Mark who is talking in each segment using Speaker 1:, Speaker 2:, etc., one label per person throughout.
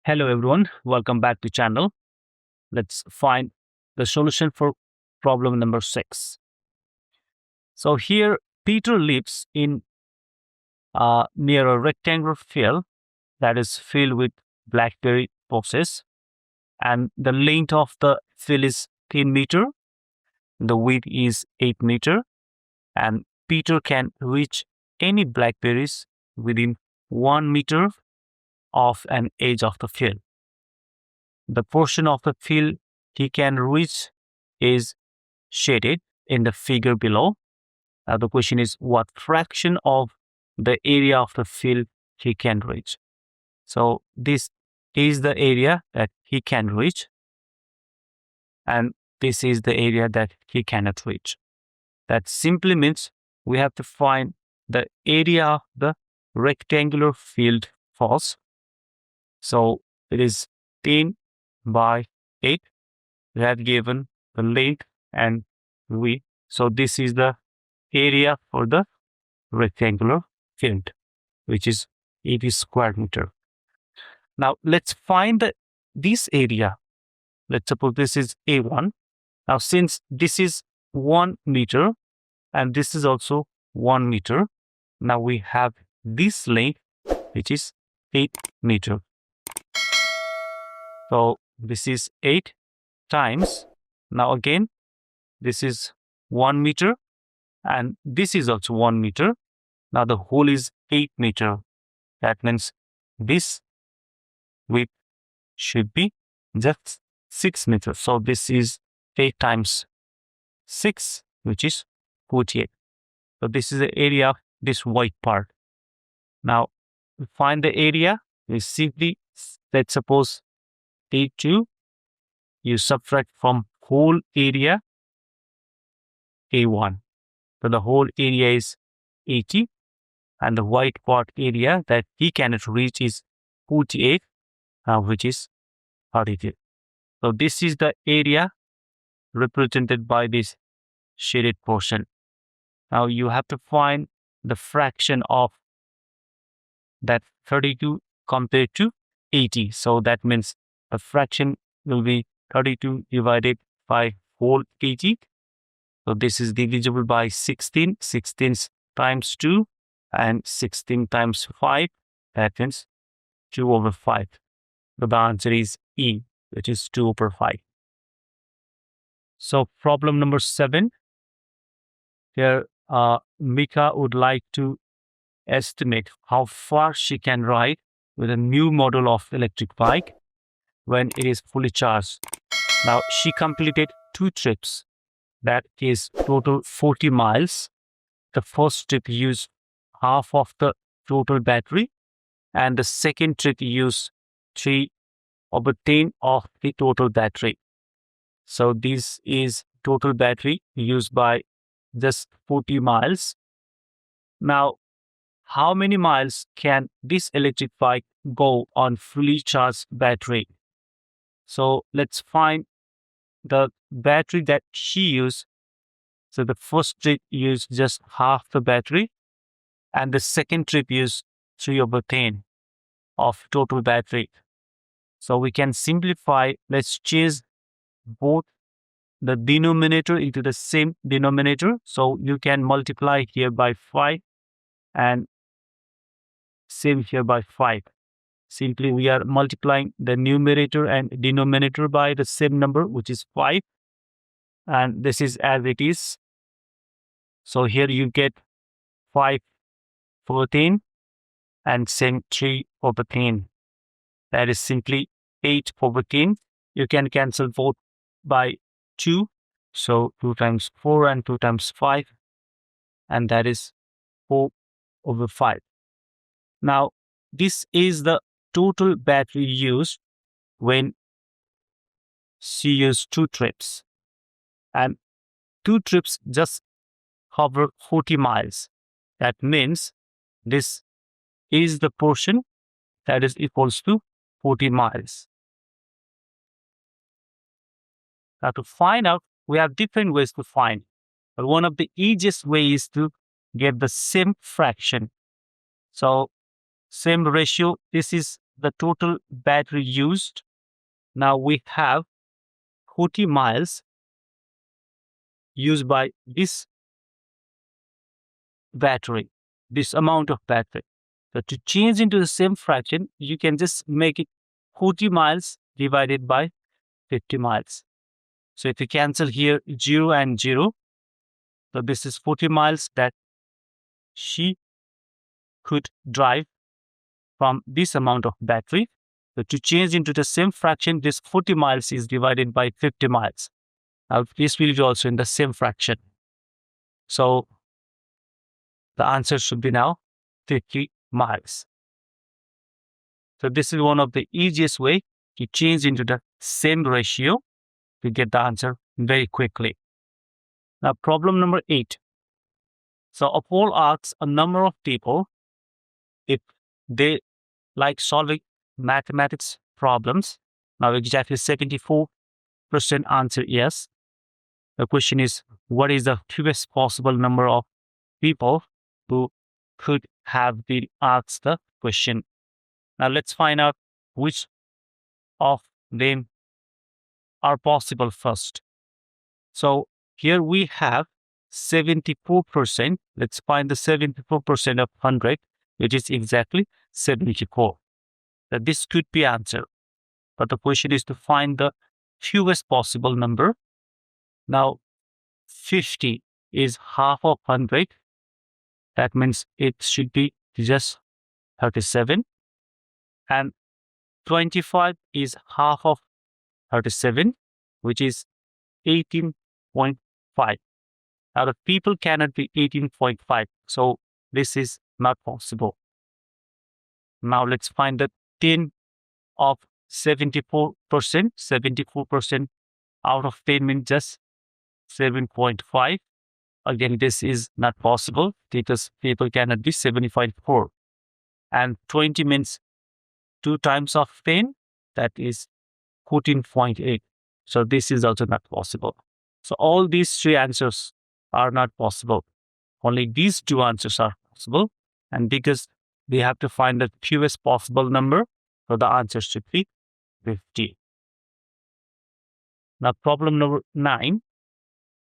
Speaker 1: Hello everyone, welcome back to channel. Let's find the solution for problem number 6. So here Peter lives in near a rectangular field that is filled with blackberry bushes, and the length of the field is 10 meter, the width is 8 meter, and Peter can reach any blackberries within 1 meter of an edge of the field. The portion of the field he can reach is shaded in the figure below. Now the question is what fraction of the area of the field he can reach. So this is the area that he can reach, and this is the area that he cannot reach. That simply means we have to find the area of the rectangular field first. So it is 10 by 8. We have given the length and width. So this is the area for the rectangular field, which is 80 square meter. Now let's find this area. Let's suppose this is A1. Now since this is 1 meter and this is also 1 meter, now we have this length, which is 8 meter. So this is 8 times. Now again, this is 1 meter and this is also 1 meter. Now the whole is 8 meter. That means this width should be just 6 meters. So this is 8 times 6, which is 48. So this is the area of this white part. Now to find the area, we simply, let's suppose A2, you subtract from whole area A1. So the whole area is 80 and the white part area that he cannot reach is 48, which is 32. So this is the area represented by this shaded portion. Now you have to find the fraction of that 32 compared to 80. So that means the fraction will be 32 divided by whole 80. So this is divisible by 16. 16 times 2 and 16 times 5. That means 2 over 5. So the answer is E, which is 2 over 5. So problem number 7. Here Mika would like to estimate how far she can ride with a new model of electric bike when it is fully charged. Now she completed 2 trips. That is total 40 miles. The first trip used half of the total battery and the second trip used 3 over 10 of the total battery. So this is total battery used by just 40 miles. Now, how many miles can this electric bike go on fully charged battery? So let's find the battery that she used. So the first trip used just half the battery and the second trip used 3 over 10 of total battery. So we can simplify. Let's change both the denominator into the same denominator. So you can multiply here by 5 and same here by 5. Simply we are multiplying the numerator and denominator by the same number, which is 5. And this is as it is. So here you get 5 over 10 and same 3 over 10. That is simply 8 over 10. You can cancel both by 2. So 2 times 4 and 2 times 5. And that is 4 over 5. Now, this is the total battery used when she used 2 trips. And 2 trips just cover 40 miles. That means this is the portion that is equals to 40 miles. Now to find out, we have different ways to find. But one of the easiest ways is to get the same fraction. So same ratio, this is the total battery used. Now we have 40 miles used by this battery, this amount of battery. So to change into the same fraction, you can just make it 40 miles divided by 50 miles. So if you cancel here 0 and 0, so this is 40 miles that she could drive from this amount of battery. So to change into the same fraction, this 40 miles is divided by 50 miles. Now this will be also in the same fraction. So the answer should be now 50 miles. So this is one of the easiest way to change into the same ratio to get the answer very quickly. Now problem number 8. So a poll asks a number of people if they like solving mathematics problems. Now exactly 74% answer yes. The question is, what is the fewest possible number of people who could have been asked the question? Now let's find out which of them are possible first. So here we have 74%. Let's find the 74% of 100, which is exactly 74. That this could be answered. But the question is to find the fewest possible number. Now 50 is half of 100. That means it should be just 37. And 25 is half of 37, which is 18.5. Now the people cannot be 18.5. So this is not possible. Now let's find the 10 of 74%. 74% out of 10 means just 7.5. Again, this is not possible because people cannot be 75.4. And 20 means 2 times of 10, that is 14.8. So this is also not possible. So all these 3 answers are not possible. Only these 2 answers are possible. And because they have to find the fewest possible number, so the answer should be 50. Now problem number 9.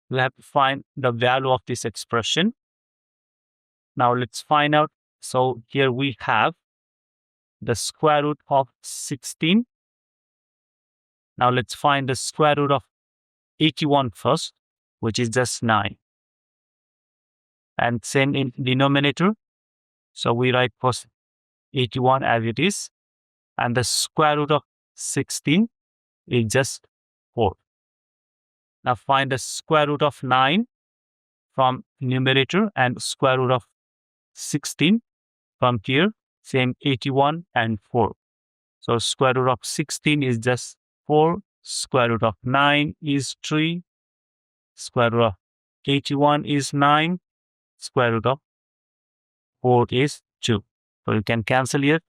Speaker 1: We have to find the value of this expression. Now let's find out. So here we have the square root of 16. Now let's find the square root of 81 first, which is just 9. And same in denominator. So we write first 81 as it is. And the square root of 16 is just 4. Now find the square root of 9 from numerator and square root of 16 from here, same 81 and 4. So square root of 16 is just 4, square root of 9 is 3, square root of 81 is 9, square root of 4 is 2. So you can cancel here,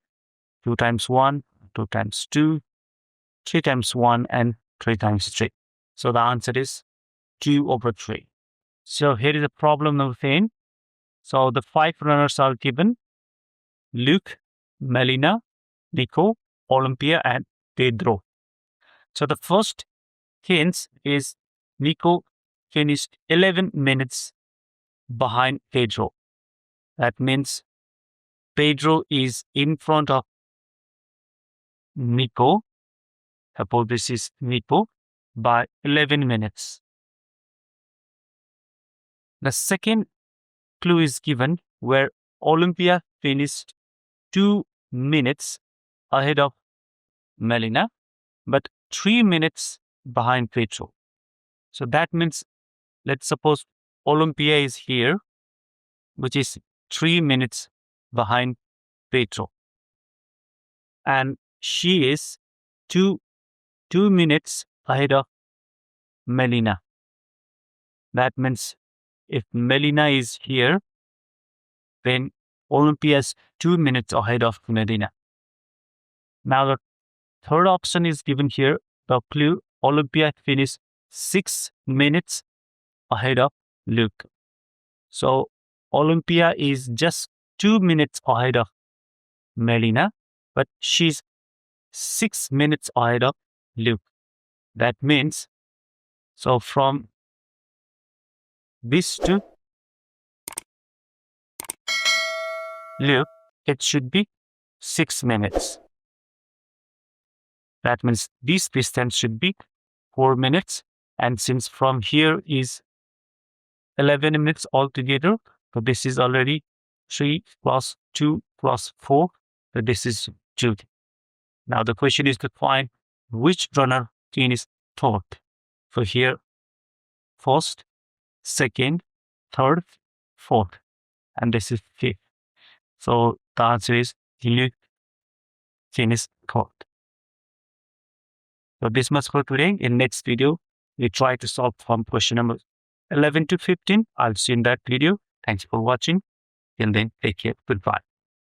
Speaker 1: 2 times 1, 2 times 2, 3 times 1 and 3 times 3. So the answer is 2 over 3. So here is a problem number 10. So the 5 runners are given: Luke, Melina, Nico, Olympia, and Pedro. So the first hint is Nico finished 11 minutes behind Pedro. That means Pedro is in front of Nico. Suppose this is Nico by 11 minutes. The second clue is given where Olympia finished 2 minutes ahead of Melina, but 3 minutes behind Pedro. So that means, let's suppose Olympia is here, which is 3 minutes behind Pedro. And she is 2 minutes ahead of Melina. That means if Melina is here, then Olympia is 2 minutes ahead of Melina. Now the third option is given here. The clue: Olympia finished 6 minutes ahead of Luke. So Olympia is just 2 minutes ahead of Melina, but she's 6 minutes ahead of Luke. That means, so from this to Luke, it should be 6 minutes. That means this distance should be 4 minutes. And since from here is 11 minutes altogether, so this is already 3 plus 2 plus 4. So this is 2. Now the question is to find which runner is third. So here, first, second, third, fourth. And this is fifth. So the answer is Luke is third. So this much for today. In next video, we try to solve from question number 11 to 15. I'll see you in that video. Thanks for watching. Till then, take care. Goodbye.